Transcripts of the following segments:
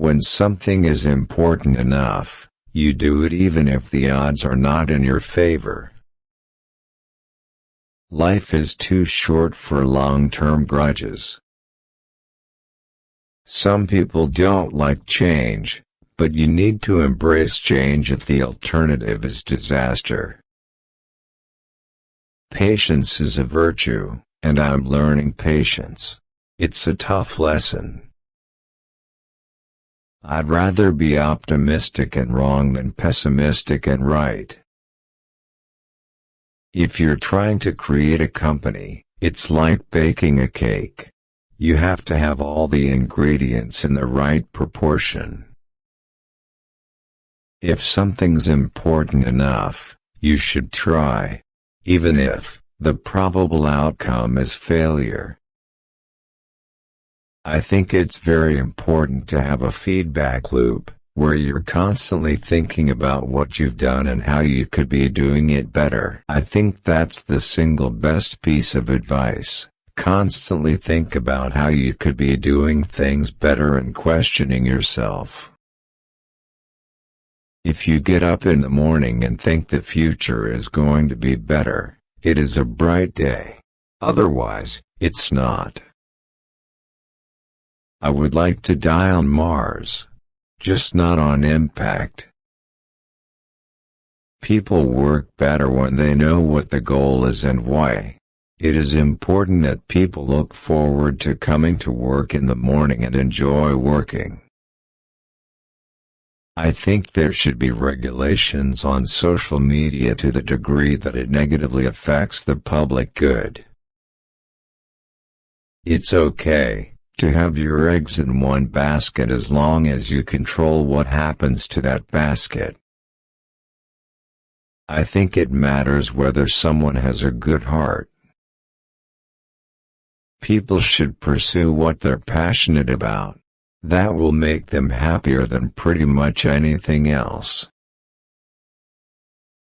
When something is important enough, you do it even if the odds are not in your favor. Life is too short for long-term grudges. Some people don't like change, but you need to embrace change if the alternative is disaster. Patience is a virtue, and I'm learning patience. It's a tough lesson. I'd rather be optimistic and wrong than pessimistic and right. If you're trying to create a company, it's like baking a cake. You have to have all the ingredients in the right proportion. If something's important enough, you should try, even if the probable outcome is failure. I think it's very important to have a feedback loop, where you're constantly thinking about what you've done and how you could be doing it better. I think that's the single best piece of advice. Constantly think about how you could be doing things better and questioning yourself. If you get up in the morning and think the future is going to be better, it is a bright day. Otherwise, it's not. I would like to die on Mars, just not on impact. People work better when they know what the goal is and why. It is important that people look forward to coming to work in the morning and enjoy working. I think there should be regulations on social media to the degree that it negatively affects the public good. It's okay to have your eggs in one basket as long as you control what happens to that basket. I think it matters whether someone has a good heart. People should pursue what they're passionate about. That will make them happier than pretty much anything else.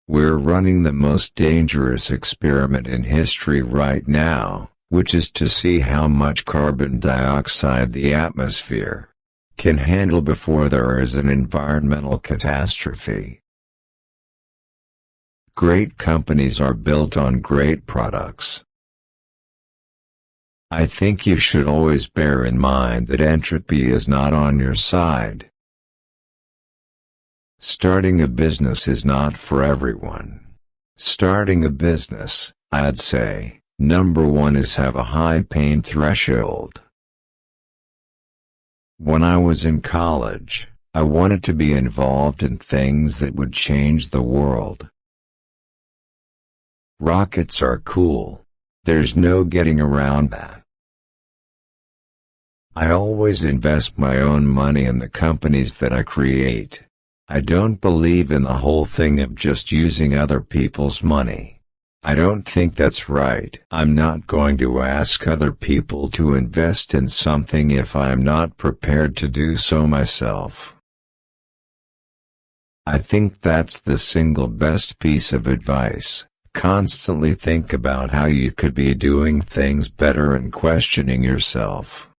We're running the most dangerous experiment in history right now, which is to see how much carbon dioxide the atmosphere can handle before there is an environmental catastrophe. Great companies are built on great products. I think you should always bear in mind that entropy is not on your side. Starting a business is not for everyone. Starting a business, I'd say, number one is have a high pain threshold. When I was in college, I wanted to be involved in things that would change the world. Rockets are cool. There's no getting around that. I always invest my own money in the companies that I create. I don't believe in the whole thing of just using other people's money. I don't think that's right. I'm not going to ask other people to invest in something if I'm not prepared to do so myself. I think that's the single best piece of advice. Constantly think about how you could be doing things better and questioning yourself.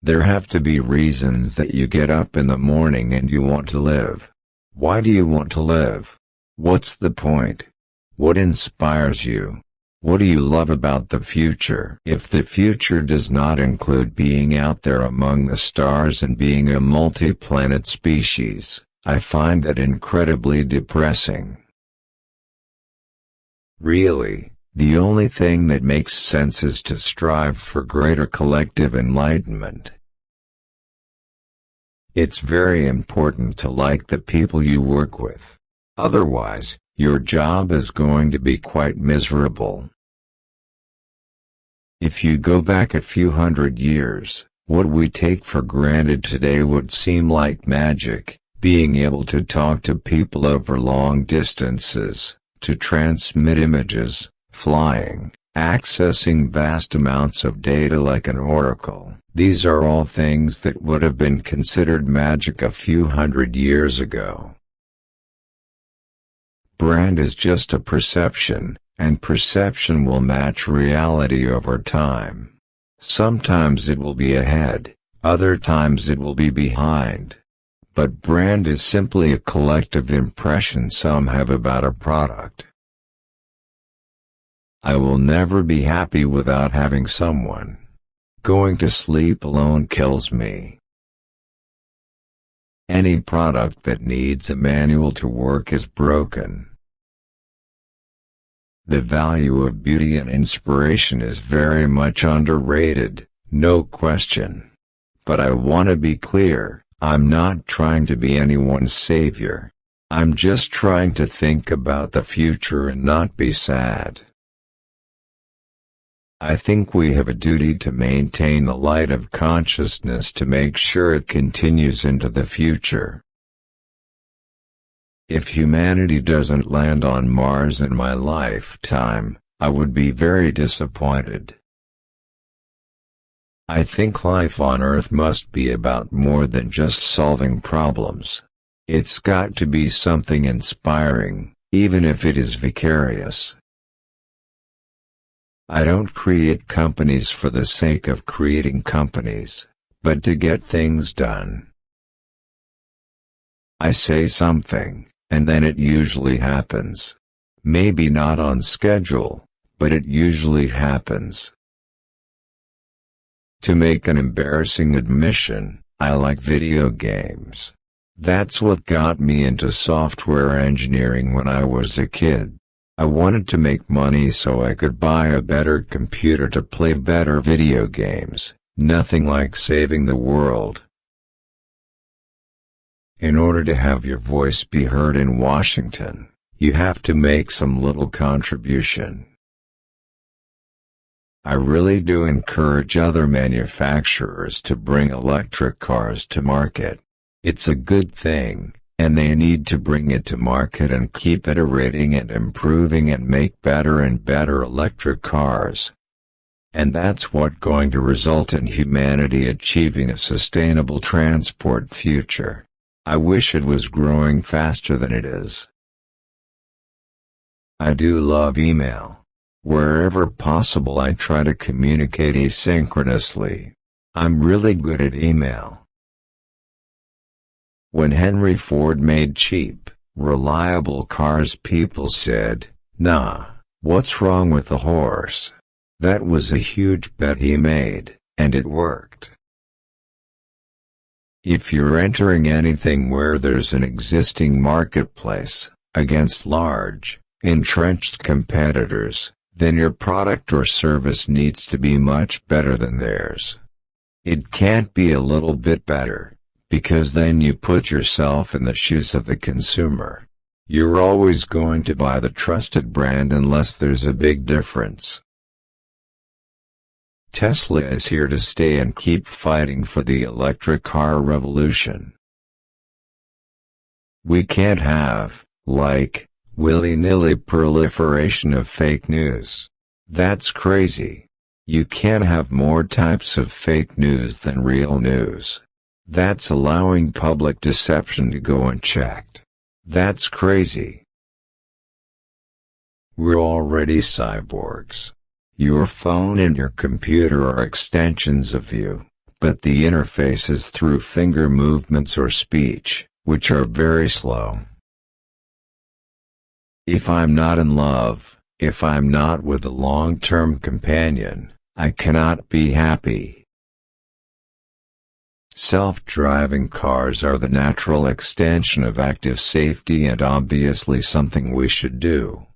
There have to be reasons that you get up in the morning and you want to live. Why do you want to live? What's the point? What inspires you? What do you love about the future? If the future does not include being out there among the stars and being a multi-planet species, I find that incredibly depressing. Really, the only thing that makes sense is to strive for greater collective enlightenment. It's very important to like the people you work with. Otherwise, your job is going to be quite miserable. If you go back a few hundred years, what we take for granted today would seem like magic, being able to talk to people over long distances, to transmit images, flying, accessing vast amounts of data like an oracle. These are all things that would have been considered magic a few hundred years ago. Brand is just a perception, and perception will match reality over time. Sometimes it will be ahead, Other times it will be behind. But brand is simply a collective impression some have about a product. I will never be happy without having someone. Going to sleep alone kills me. Any product that needs a manual to work is broken. The value of beauty and inspiration is very much underrated, no question. But I want to be clear, I'm not trying to be anyone's savior. I'm just trying to think about the future and not be sad. I think we have a duty to maintain the light of consciousness to make sure it continues into the future. If humanity doesn't land on Mars in my lifetime, I would be very disappointed. I think life on Earth must be about more than just solving problems. It's got to be something inspiring, even if it is vicarious. I don't create companies for the sake of creating companies, but to get things done. I say something, and then it usually happens. Maybe not on schedule, but it usually happens. To make an embarrassing admission, I like video games. That's what got me into software engineering when I was a kid. I wanted to make money so I could buy a better computer to play better video games, nothing like saving the world. In order to have your voice be heard in Washington, you have to make some little contribution. I really do encourage other manufacturers to bring electric cars to market. It's a good thing. And they need to bring it to market and keep iterating and improving and make better and better electric cars. And that's what's going to result in humanity achieving a sustainable transport future. I wish it was growing faster than it is. I do love email. Wherever possible I try to communicate asynchronously. I'm really good at email. When Henry Ford made cheap, reliable cars, people said, "Nah, what's wrong with the horse?" That was a huge bet he made, and it worked. If you're entering anything where there's an existing marketplace, against large, entrenched competitors, then your product or service needs to be much better than theirs. It can't be a little bit better. Because then you put yourself in the shoes of the consumer. You're always going to buy the trusted brand unless there's a big difference. Tesla is here to stay and keep fighting for the electric car revolution. We can't have, willy-nilly proliferation of fake news. That's crazy. You can't have more types of fake news than real news. That's allowing public deception to go unchecked. That's crazy. We're already cyborgs. Your phone and your computer are extensions of you, but the interface is through finger movements or speech, which are very slow. If I'm not in love, if I'm not with a long-term companion, I cannot be happy. Self-driving cars are the natural extension of active safety and obviously something we should do.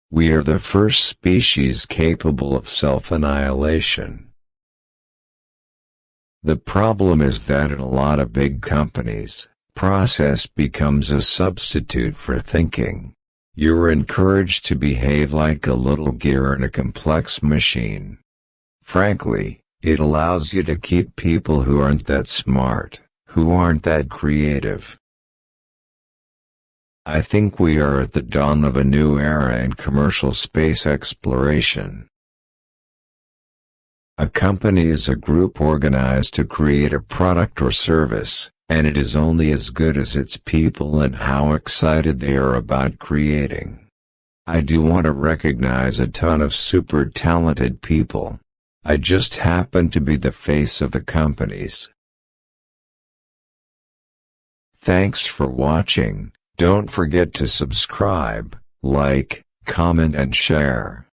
We are the first species capable of self-annihilation. The problem is that in a lot of big companies, process becomes a substitute for thinking. You're encouraged to behave like a little gear in a complex machine. Frankly, it allows you to keep people who aren't that smart, who aren't that creative. I think we are at the dawn of a new era in commercial space exploration. A company is a group organized to create a product or service, and it is only as good as its people and how excited they are about creating. I do want to recognize a ton of super talented people. I just happen to be the face of the companies. Thanks for watching. Don't forget to subscribe, like, comment and share.